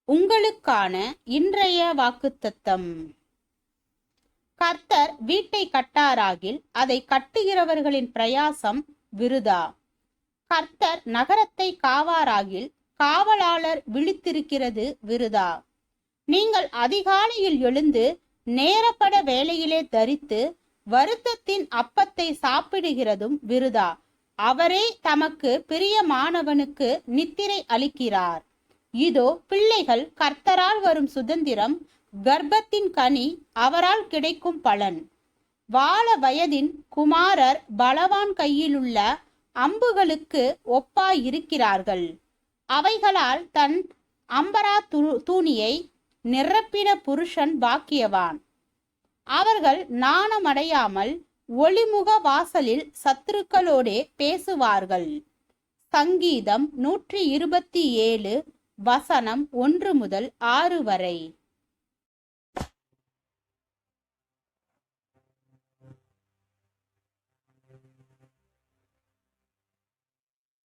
உங்களுக்கான இன்றைய வாக்குத்தத்தம். கர்த்தர் வீட்டை கட்டாராகில் அதை கட்டுகிறவர்களின் பிரயாசம் விருதா. கர்த்தர் நகரத்தை காவாராகில் காவலாளர் விழித்திருக்கிறது விருதா. நீங்கள் அதிகாலையில் எழுந்து நேரப்பட வேலையிலே தரித்து வருத்தத்தின் அப்பத்தை சாப்பிடுகிறதும் விருதா. அவரே தமக்கு பிரியமானவனுக்கு நித்திரை அளிக்கிறார். இதோ பிள்ளைகள் கர்த்தரால் வரும் சுதந்திரம், கர்ப்பத்தின் கனி அவரால் கிடைக்கும் பலன். வால வயதின் குமாரர் பலவான் கையிலுள்ள அம்புகளுக்கு ஒப்பாயிருக்கிறார்கள். அவைகளால் தன் அம்பரா தூணியை நிரப்பின புருஷன் பாக்கியவான். அவர்கள் நாணமடையாமல் ஒளிமுக வாசலில் சத்துருக்களோடே பேசுவார்கள். சங்கீதம் 127 வசனம் 1 முதல் 6 வரை.